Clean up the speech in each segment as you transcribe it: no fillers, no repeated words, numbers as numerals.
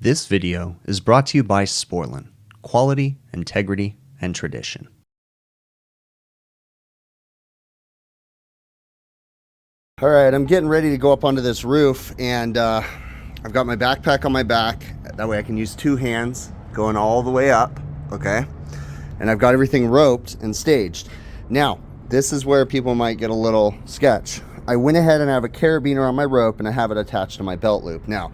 This video is brought to you by Sportland, quality, integrity, and tradition. All right, I'm getting ready to go up onto this roof, and I've got my backpack on my back. That way I can use two hands going all the way up, okay? And I've got everything roped and staged. Now, this is where people might get a little sketch. I went ahead and I have a carabiner on my rope and I have it attached to my belt loop. Now,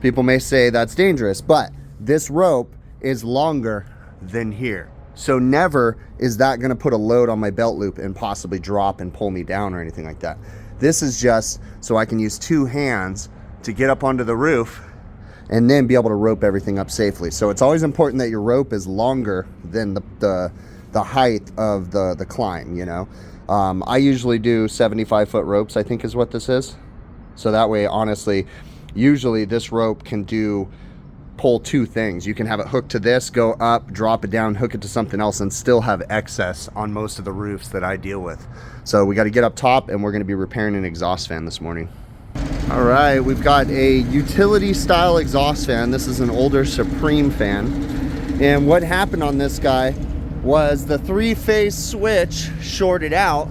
people may say that's dangerous, but this rope is longer than here. So never is that gonna put a load on my belt loop and possibly drop and pull me down or anything like that. This is just so I can use two hands to get up onto the roof and then be able to rope everything up safely. So it's always important that your rope is longer than the height of the climb, you know. I usually do 75-foot ropes, I think is what this is. So that way, honestly, usually this rope can pull two things. You can have it hooked to this, go up, drop it down, hook it to something else, and still have excess on most of the roofs that I deal with. So we got to get up top, and we're going to be repairing an exhaust fan this morning. All right, we've got a utility style exhaust fan. This is an older Supreme fan. And what happened on this guy was the three-phase switch shorted out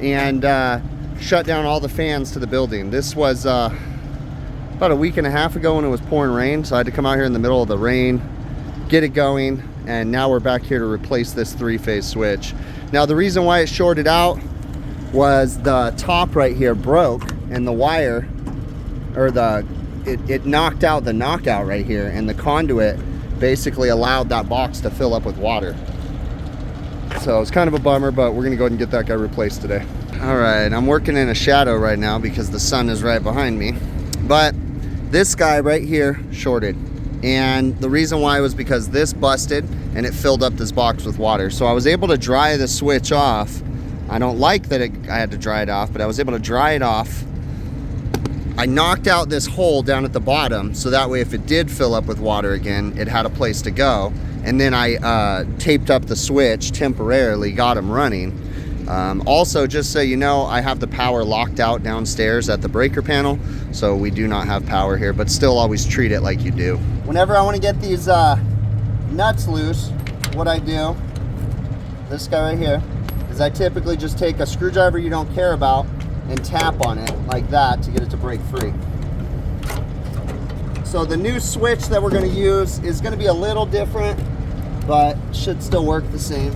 and shut down all the fans to the building. This was about a week and a half ago when it was pouring rain, so I had to come out here in the middle of the rain, get it going, and now we're back here to replace this three-phase switch. Now the reason why it shorted out was the top right here broke, and the wire, or it knocked out the knockout right here, and the conduit basically allowed that box to fill up with water. So it's kind of a bummer, but we're gonna go ahead and get that guy replaced today. All right, I'm working in a shadow right now because the sun is right behind me, but this guy right here shorted, and the reason why was because this busted and it filled up this box with water. So I was able to dry the switch off. I don't like that I had to dry it off, but I was able to dry it off. I knocked out this hole down at the bottom, so that way if it did fill up with water again, it had a place to go. And then I taped up the switch temporarily, got them running. Also, just so you know, I have the power locked out downstairs at the breaker panel, so we do not have power here, but still always treat it like you do. Whenever I want to get these nuts loose, what I do, this guy right here, is I typically just take a screwdriver you don't care about and tap on it like that to get it to break free. So the new switch that we're going to use is going to be a little different, but should still work the same.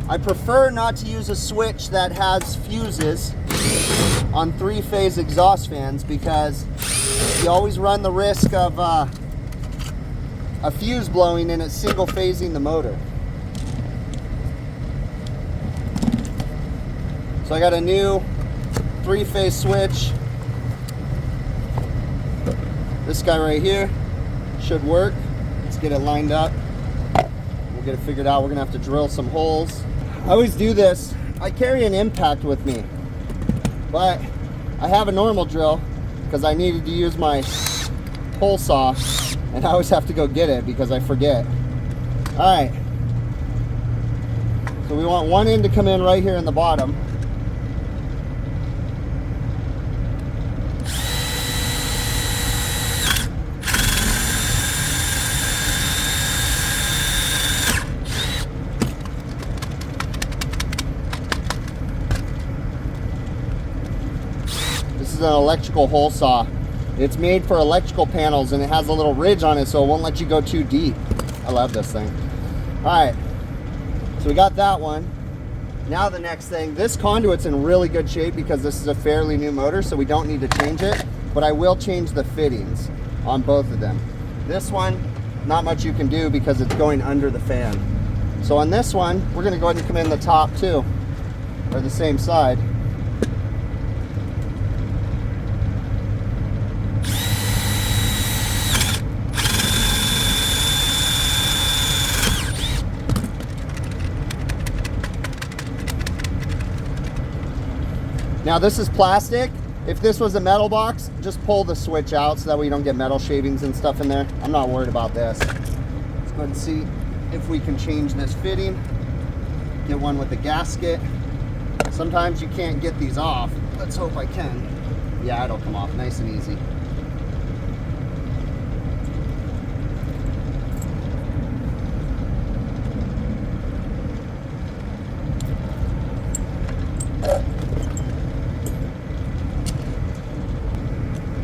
I prefer not to use a switch that has fuses on three-phase exhaust fans because you always run the risk of a fuse blowing and it's single-phasing the motor. So I got a new three-phase switch. This guy right here should work. Let's get it lined up. We'll get it figured out. We're gonna have to drill some holes. I always do this. I carry an impact with me, but I have a normal drill because I needed to use my hole saw, and I always have to go get it because I forget. All right. So we want one end to come in right here in the bottom. This is an electrical hole saw. It's made for electrical panels and it has a little ridge on it so it won't let you go too deep. I love this thing. All right, so we got that one. Now the next thing, this conduit's in really good shape because this is a fairly new motor, so we don't need to change it, but I will change the fittings on both of them. This one, not much you can do because it's going under the fan. So on this one, we're gonna go ahead and come in the top too, or the same side. Now this is plastic. If this was a metal box, just pull the switch out so that way you don't get metal shavings and stuff in there. I'm not worried about this. Let's go ahead and see if we can change this fitting. Get one with the gasket. Sometimes you can't get these off. Let's hope I can. Yeah, it'll come off nice and easy.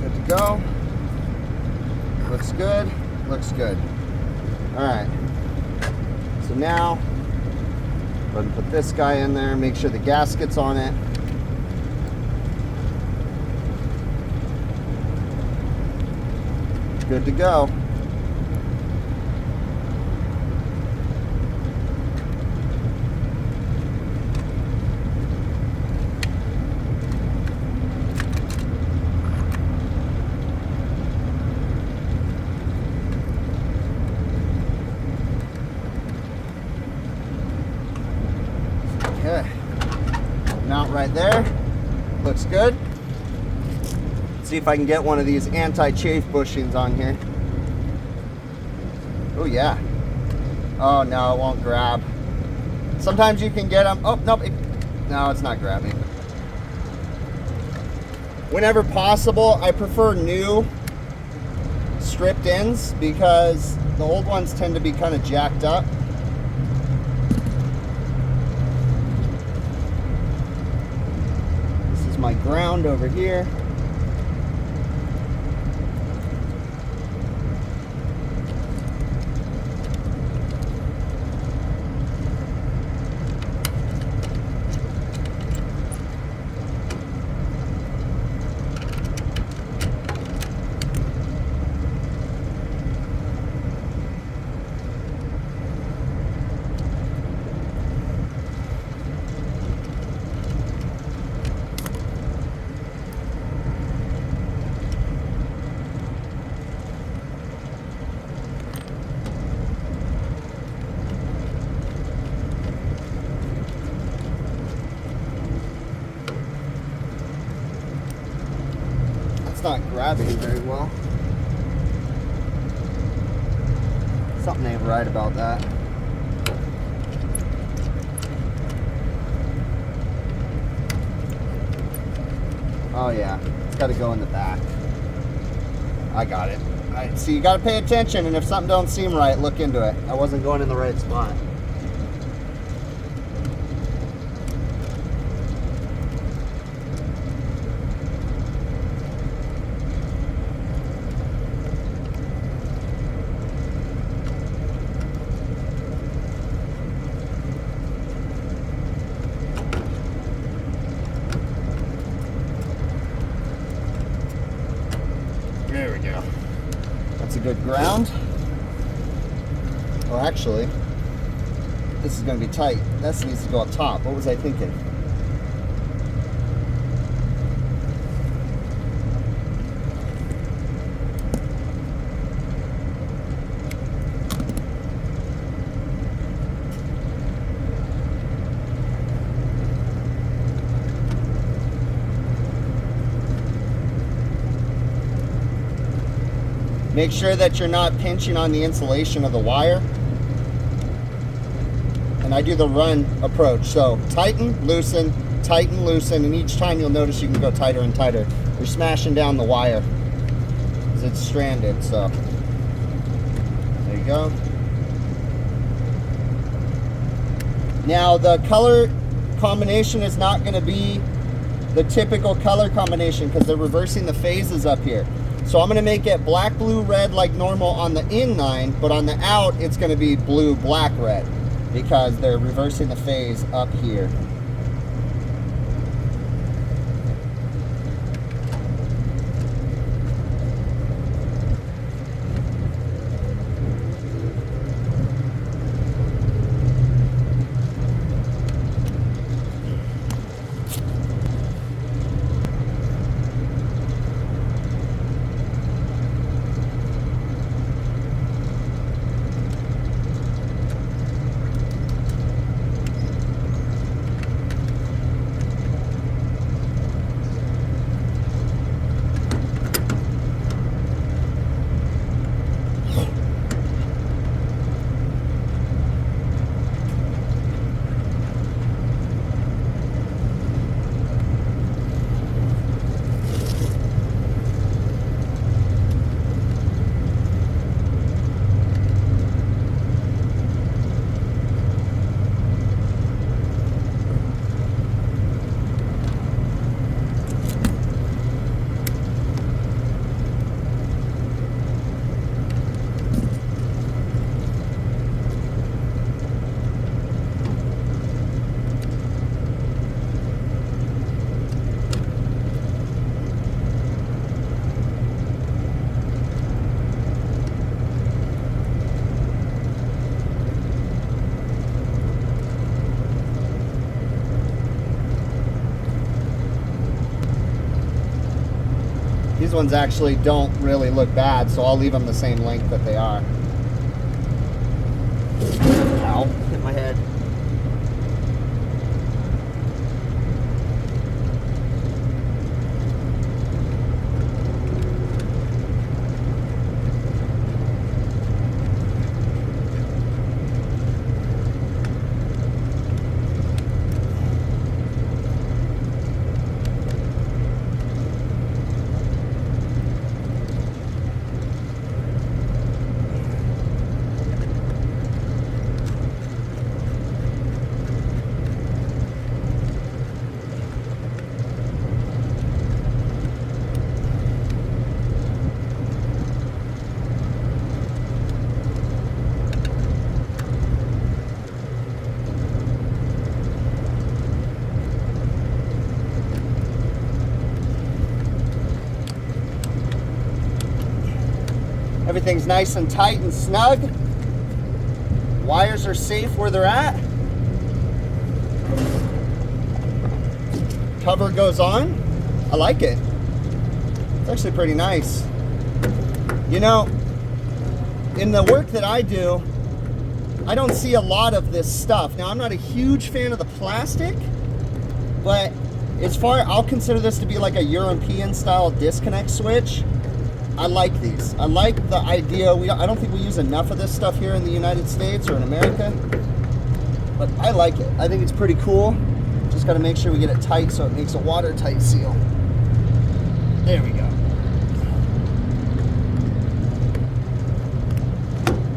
Good to go. Looks good. Looks good. All right. So now, go ahead and put this guy in there. Make sure the gasket's on it. Good to go. Okay. Mount right there. Looks good. See if I can get one of these anti-chafe bushings on here. Oh yeah. Oh no, it won't grab. Sometimes you can get them. Oh nope. No, it's not grabbing. Whenever possible, I prefer new stripped ends because the old ones tend to be kind of jacked up. This is my ground over here. Not grabbing very well. Something ain't right about that. Oh yeah, it's got to go in the back. I got it. All right, so you got to pay attention, and if something don't seem right, look into it. I wasn't going in the right spot. There we go. That's a good ground. Oh, actually, this is going to be tight. This needs to go up top. What was I thinking? Make sure that you're not pinching on the insulation of the wire. And I do the run approach. So tighten, loosen, and each time you'll notice you can go tighter and tighter. You're smashing down the wire because it's stranded, so there you go. Now the color combination is not going to be the typical color combination because they're reversing the phases up here. So I'm going to make it black, blue, red like normal on the in 9, but on the out it's going to be blue, black, red because they're reversing the phase up here. These ones actually don't really look bad, so I'll leave them the same length that they are. Ow, hit my head. Everything's nice and tight and snug. Wires are safe where they're at. Cover goes on. I like it. It's actually pretty nice. You know, in the work that I do, I don't see a lot of this stuff. Now, I'm not a huge fan of the plastic, but as far, I'll consider this to be like a European style disconnect switch. I like these. I like the idea. I don't think we use enough of this stuff here in the United States or in America, but I like it. I think it's pretty cool. Just got to make sure we get it tight so it makes a watertight seal. There we go.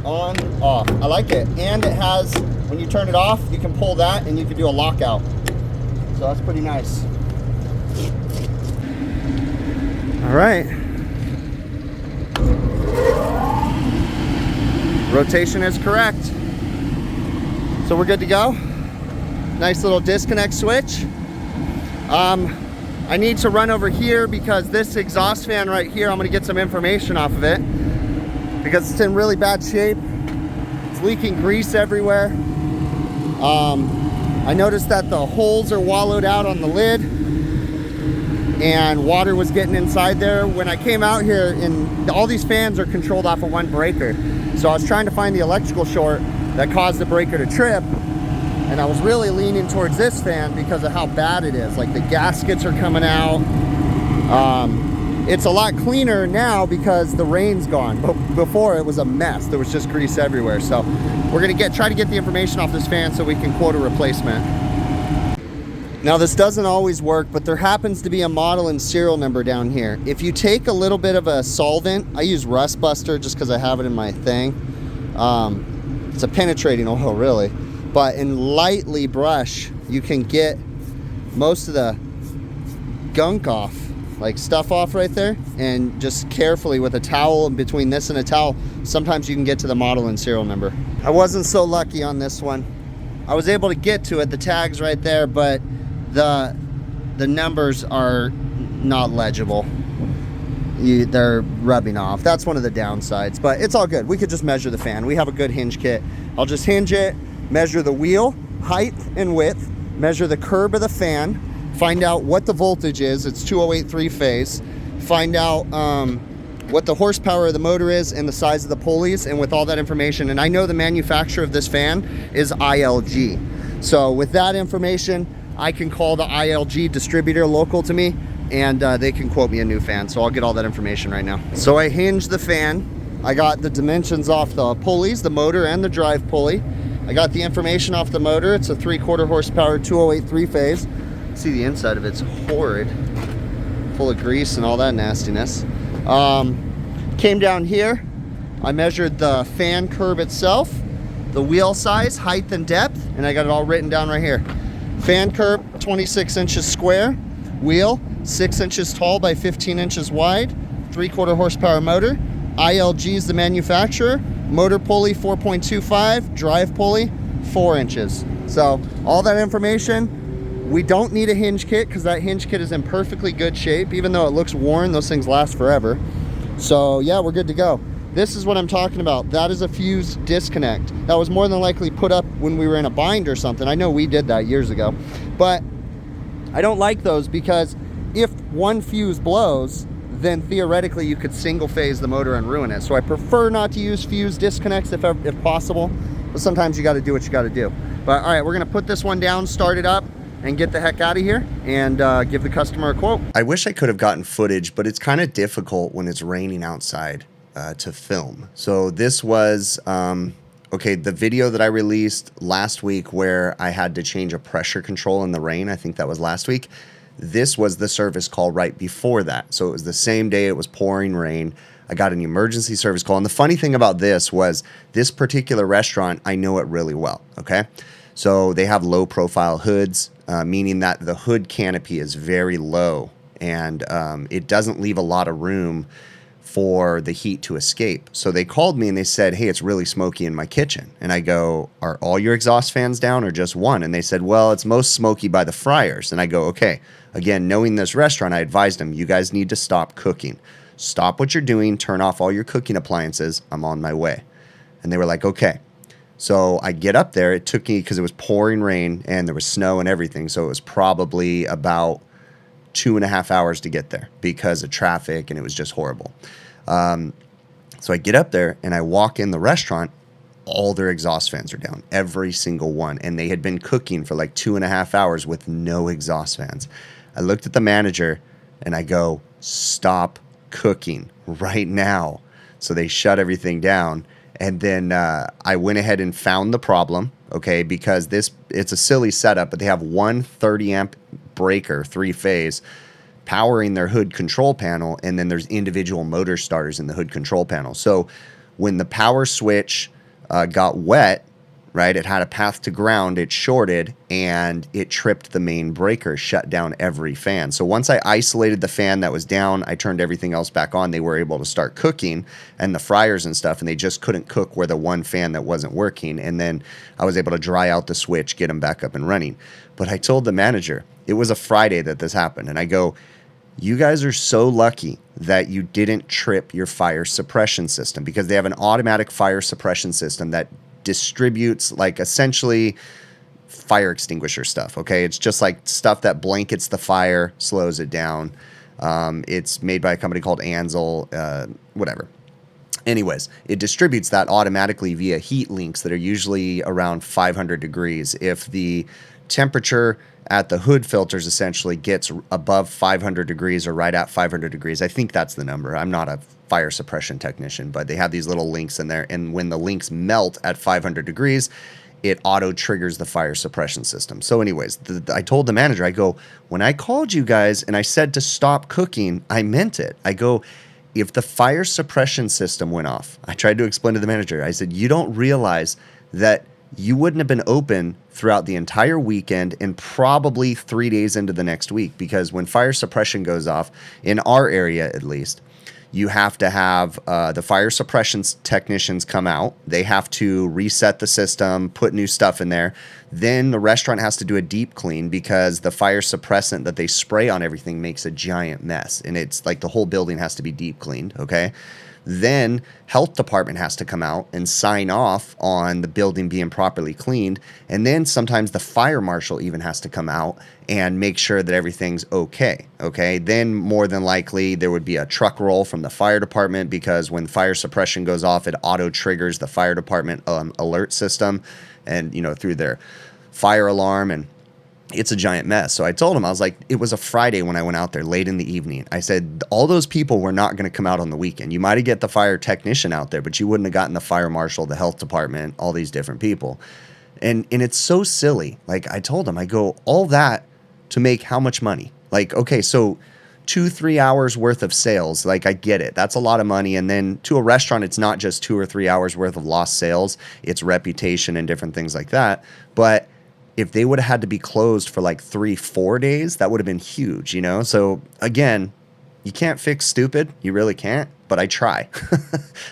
On, off. I like it. And it has, when you turn it off, you can pull that and you can do a lockout. So that's pretty nice. All right. Rotation is correct. So we're good to go. Nice little disconnect switch. I need to run over here because this exhaust fan right here, I'm gonna get some information off of it because it's in really bad shape. It's leaking grease everywhere. I noticed that the holes are wallowed out on the lid and water was getting inside there. When I came out here, and all these fans are controlled off of one breaker. So I was trying to find the electrical short that caused the breaker to trip, and I was really leaning towards this fan because of how bad it is. Like the gaskets are coming out. It's a lot cleaner now because the rain's gone, but before it was a mess. There was just grease everywhere. So we're gonna try to get the information off this fan so we can quote a replacement. Now this doesn't always work, but there happens to be a model and serial number down here. If you take a little bit of a solvent, I use Rust Buster just because I have it in my thing. It's a penetrating oil really, but in lightly brush, you can get most of the gunk off, like stuff off right there, and just carefully with a towel, between this and a towel, sometimes you can get to the model and serial number. I wasn't so lucky on this one. I was able to get to it, the tag's right there, but the numbers are not legible. They're rubbing off. That's one of the downsides, but it's all good. We could just measure the fan. We have a good hinge kit. I'll just hinge it, measure the wheel height and width, measure the curb of the fan, find out what the voltage is. It's 208 3-phase. Find out what the horsepower of the motor is and the size of the pulleys, and with all that information, and I know the manufacturer of this fan is ILG. So with that information, I can call the ILG distributor local to me, and they can quote me a new fan. So I'll get all that information right now. So I hinged the fan. I got the dimensions off the pulleys, the motor and the drive pulley. I got the information off the motor. It's a 3/4 horsepower 208 3-phase. See the inside of it's horrid, full of grease and all that nastiness. Came down here. I measured the fan curb itself, the wheel size, height and depth, and I got it all written down right here. Fan curb 26 inches square, wheel 6 inches tall by 15 inches wide, 3/4 horsepower motor. ILG is the manufacturer. Motor pulley 4.25, drive pulley 4 inches. So all that information. We don't need a hinge kit because that hinge kit is in perfectly good shape. Even though it looks worn, those things last forever. So yeah, we're good to go. This is what I'm talking about. That is a fuse disconnect. That was more than likely put up when we were in a bind or something. I know we did that years ago, but I don't like those because if one fuse blows, then theoretically you could single phase the motor and ruin it. So I prefer not to use fuse disconnects if possible, but sometimes you got to do what you got to do. But all right, we're gonna put this one down, start it up, and get the heck out of here and give the customer a quote. I wish I could have gotten footage, but it's kind of difficult when it's raining outside to film. So this was, okay, the video that I released last week where I had to change a pressure control in the rain, I think that was last week. This was the service call right before that. So it was the same day, it was pouring rain. I got an emergency service call. And the funny thing about this was this particular restaurant, I know it really well, okay? So they have low profile hoods, meaning that the hood canopy is very low and it doesn't leave a lot of room for the heat to escape. So they called me and they said, hey, it's really smoky in my kitchen. And I go, are all your exhaust fans down or just one? And they said, well, it's most smoky by the fryers. And I go, okay, again, knowing this restaurant, I advised them, you guys need to stop cooking. Stop what you're doing, turn off all your cooking appliances. I'm on my way. And they were like, okay. So I get up there. It took me, because it was pouring rain and there was snow and everything. So it was probably about 2.5 hours to get there because of traffic, and it was just horrible. So I get up there and I walk in the restaurant. All their exhaust fans are down, every single one. And they had been cooking for like 2.5 hours with no exhaust fans. I looked at the manager and I go, stop cooking right now. So they shut everything down. And then I went ahead and found the problem, okay, because it's a silly setup, but they have one 30 amp breaker, 3-phase, powering their hood control panel, and then there's individual motor starters in the hood control panel. So when the power switch got wet, right, it had a path to ground, it shorted, and it tripped the main breaker, shut down every fan. So once I isolated the fan that was down, I turned everything else back on, they were able to start cooking, and the fryers and stuff, and they just couldn't cook where the one fan that wasn't working. And then I was able to dry out the switch, get them back up and running. But I told the manager, it was a Friday that this happened, and I go, you guys are so lucky that you didn't trip your fire suppression system, because they have an automatic fire suppression system that distributes like essentially fire extinguisher stuff. Okay, it's just like stuff that blankets the fire, slows it down. It's made by a company called Ansel, whatever. Anyways, it distributes that automatically via heat links that are usually around 500 degrees. If the temperature at the hood filters essentially gets above 500 degrees or right at 500 degrees, I think that's the number. I'm not a fire suppression technician, but they have these little links in there. And when the links melt at 500 degrees, it auto triggers the fire suppression system. So anyways, I told the manager, I go, when I called you guys and I said to stop cooking, I meant it. I go, if the fire suppression system went off, I tried to explain to the manager, I said, you don't realize that you wouldn't have been open throughout the entire weekend and probably 3 days into the next week, because when fire suppression goes off, in our area at least, you have to have the fire suppression technicians come out. They have to reset the system, put new stuff in there. Then the restaurant has to do a deep clean, because the fire suppressant that they spray on everything makes a giant mess. And it's like the whole building has to be deep cleaned, okay? Then health department has to come out and sign off on the building being properly cleaned. And then sometimes the fire marshal even has to come out and make sure that everything's okay. Okay. Then more than likely there would be a truck roll from the fire department, because when fire suppression goes off, it auto triggers the fire department alert system, and, you know, through their fire alarm, and it's a giant mess. So I told him, I was like, it was a Friday when I went out there late in the evening. I said, all those people were not going to come out on the weekend. You might have get the fire technician out there, but you wouldn't have gotten the fire marshal, the health department, all these different people. And it's so silly. Like I told him, I go, all that to make how much money? Like, okay, so 2-3 hours worth of sales. Like, I get it. That's a lot of money. And then to a restaurant, it's not just 2 or 3 hours worth of lost sales. It's reputation and different things like that. But if they would have had to be closed for like 3-4 days, that would have been huge, you know? So again, you can't fix stupid. You really can't, but I try.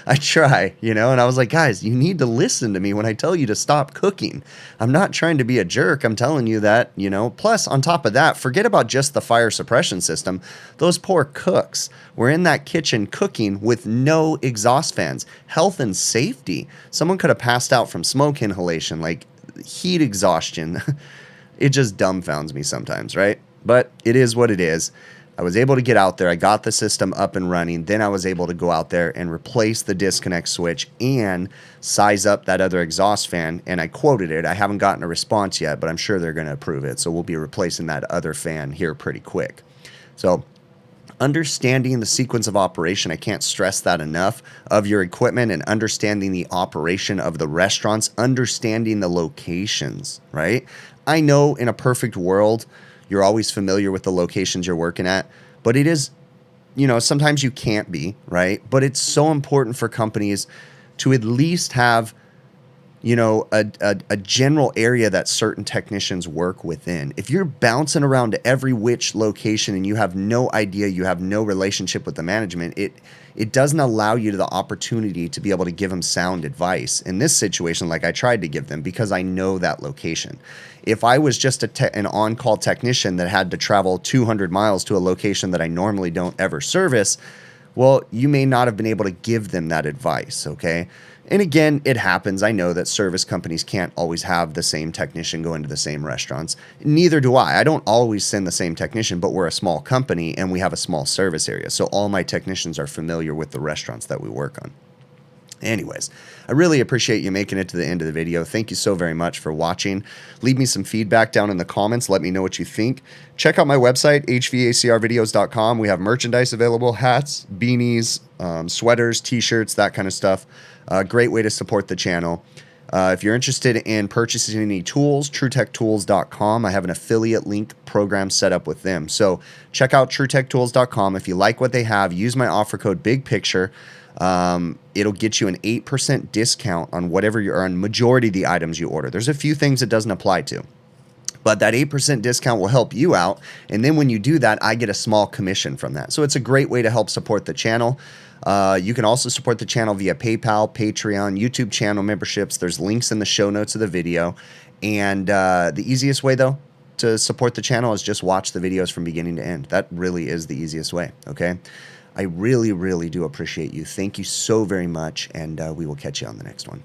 I try, you know? And I was like, guys, you need to listen to me when I tell you to stop cooking. I'm not trying to be a jerk. I'm telling you that, you know? Plus, on top of that, forget about just the fire suppression system. Those poor cooks were in that kitchen cooking with no exhaust fans. Health and safety. Someone could have passed out from smoke inhalation, like heat exhaustion. It just dumbfounds me sometimes, right? But it is what it is. I was able to get out there. I got the system up and running. Then I was able to go out there and replace the disconnect switch and size up that other exhaust fan. And I quoted it. I haven't gotten a response yet, but I'm sure they're going to approve it. So we'll be replacing that other fan here pretty quick. So understanding the sequence of operation, I can't stress that enough, of your equipment, and understanding the operation of the restaurants, understanding the locations, right? I know in a perfect world, you're always familiar with the locations you're working at, but it is, sometimes you can't be, right? But it's so important for companies to at least have, a general area that certain technicians work within. If you're bouncing around to every which location and you have no idea, you have no relationship with the management, it doesn't allow you the opportunity to be able to give them sound advice. In this situation, like I tried to give them, because I know that location. If I was just an on-call technician that had to travel 200 miles to a location that I normally don't ever service, well, you may not have been able to give them that advice, okay? And again, it happens. I know that service companies can't always have the same technician go into the same restaurants. Neither do I. I don't always send the same technician, but we're a small company and we have a small service area. So all my technicians are familiar with the restaurants that we work on. Anyways, I really appreciate you making it to the end of the video. Thank you so very much for watching. Leave me some feedback down in the comments. Let me know what you think. Check out my website, hvacrvideos.com. We have merchandise available, hats, beanies, sweaters, t-shirts, that kind of stuff. Great way to support the channel. If you're interested in purchasing any tools, TrueTechTools.com. I have an affiliate link program set up with them. So check out TrueTechTools.com. If you like what they have, use my offer code BIGPICTURE. It'll get you an 8% discount on whatever on majority of the items you order. There's a few things it doesn't apply to, but that 8% discount will help you out. And then when you do that, I get a small commission from that. So it's a great way to help support the channel. You can also support the channel via PayPal, Patreon, YouTube channel memberships. There's links in the show notes of the video. And the easiest way, though, to support the channel is just watch the videos from beginning to end. That really is the easiest way, okay? I really, really do appreciate you. Thank you so very much, and we will catch you on the next one.